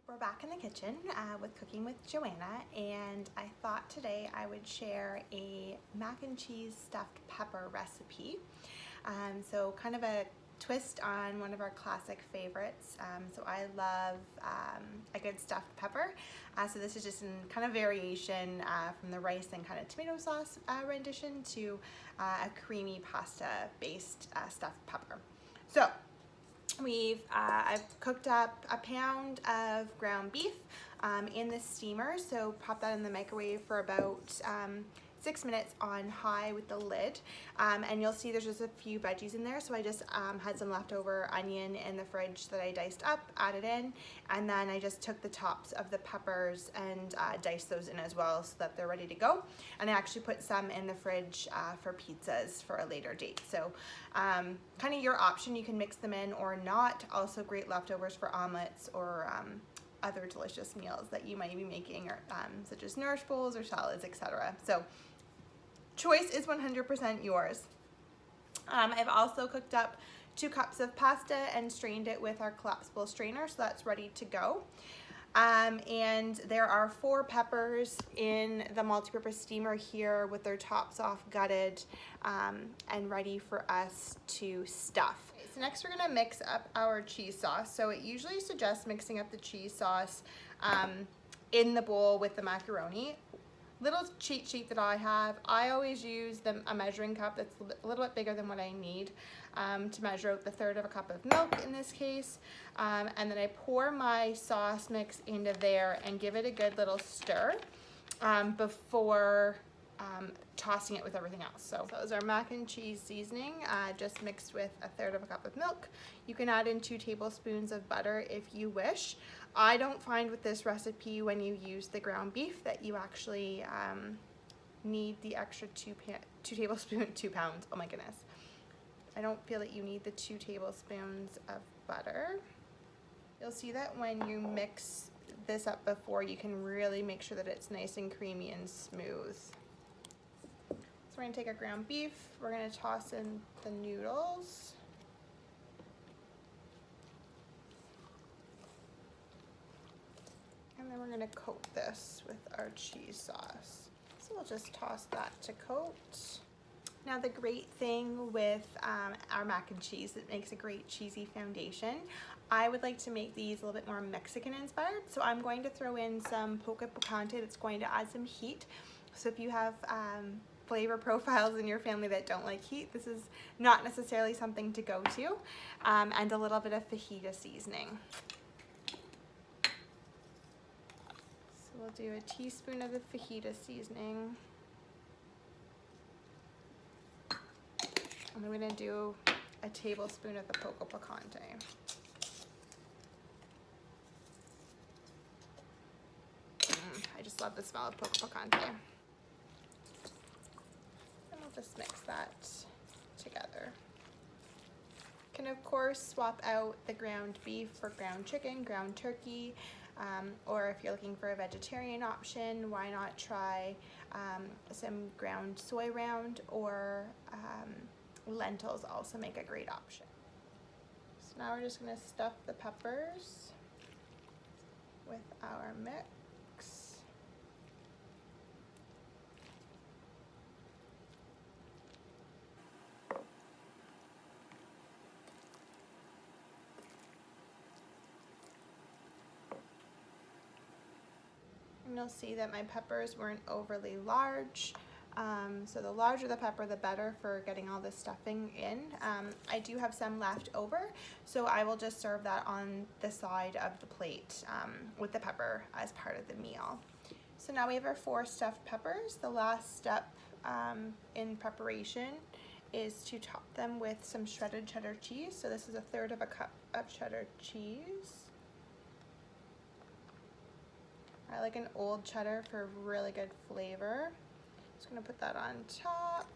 We're back in the kitchen with Cooking with Joanna, and I thought today I would share a mac and cheese stuffed pepper recipe. So kind of a twist on one of our classic favorites. So I love a good stuffed pepper. So this is just in kind of variation from the rice and kind of tomato sauce rendition to a creamy pasta based stuffed pepper. So I've cooked up a pound of ground beef in the steamer, so pop that in the microwave for about 6 minutes on high with the lid, and you'll see there's just a few veggies in there. So I just had some leftover onion in the fridge that I diced up, added in, and then I just took the tops of the peppers and diced those in as well so that they're ready to go. And I actually put some in the fridge for pizzas for a later date. So kind of your option, you can mix them in or not. Also great leftovers for omelets or other delicious meals that you might be making, or such as nourish bowls or salads, etc. So choice is 100% yours. I've also cooked up 2 cups of pasta and strained it with our collapsible strainer, so that's ready to go. And there are 4 peppers in the multi-purpose steamer here with their tops off gutted and ready for us to stuff. So next we're gonna mix up our cheese sauce. So it usually suggests mixing up the cheese sauce in the bowl with the macaroni. Little cheat sheet that I have, I always use a measuring cup that's a little bit bigger than what I need to measure out the 1/3 of a cup of milk in this case. And then I pour my sauce mix into there and give it a good little stir before tossing it with everything else. So that was our mac and cheese seasoning, just mixed with a 1/3 of a cup of milk. You can add in 2 tablespoons of butter if you wish. I don't find with this recipe when you use the ground beef that you actually need the extra 2 pounds. Oh my goodness. I don't feel that you need the 2 tablespoons of butter. You'll see that when you mix this up before, you can really make sure that it's nice and creamy and smooth. So we're gonna take our ground beef, we're gonna toss in the noodles. And then we're gonna coat this with our cheese sauce. So we'll just toss that to coat. Now the great thing with our mac and cheese, it makes a great cheesy foundation. I would like to make these a little bit more Mexican inspired. So I'm going to throw in some poke picante that's going to add some heat. So if you have flavor profiles in your family that don't like heat, this is not necessarily something to go to, and a little bit of fajita seasoning. So we'll do a teaspoon of the fajita seasoning. And I'm gonna do a tablespoon of the poco picante. I just love the smell of poco picante. And we'll just mix that together. You can of course swap out the ground beef for ground chicken, ground turkey, or if you're looking for a vegetarian option, why not try some ground soy round, or lentils also make a great option. So now we're just gonna stuff the peppers with our mix. And you'll see that my peppers weren't overly large. So the larger the pepper, the better for getting all the stuffing in. I do have some left over, so I will just serve that on the side of the plate with the pepper as part of the meal. So now we have our 4 stuffed peppers. The last step in preparation is to top them with some shredded cheddar cheese. So this is a 1/3 of a cup of cheddar cheese. I like an old cheddar for really good flavor. Just gonna put that on top.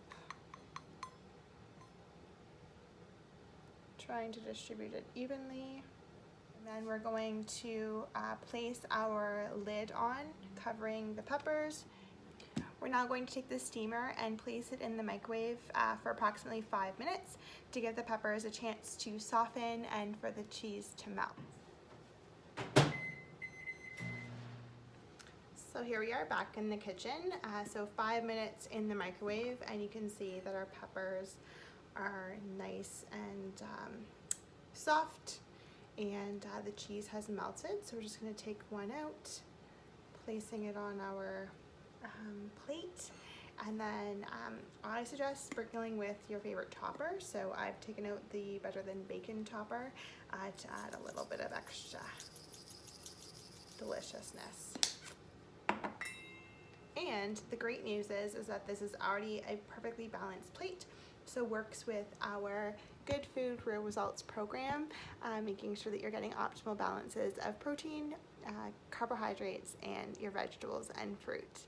Trying to distribute it evenly. And then we're going to place our lid on, covering the peppers. We're now going to take the steamer and place it in the microwave for approximately 5 minutes to give the peppers a chance to soften and for the cheese to melt. So here we are back in the kitchen. So 5 minutes in the microwave, and you can see that our peppers are nice and soft, and the cheese has melted. So we're just going to take one out, placing it on our plate, and then I suggest sprinkling with your favorite topper. So I've taken out the Better Than Bacon topper to add a little bit of extra deliciousness. And the great news is that this is already a perfectly balanced plate, so works with our Good Food Real Results program, making sure that you're getting optimal balances of protein, carbohydrates, and your vegetables and fruit.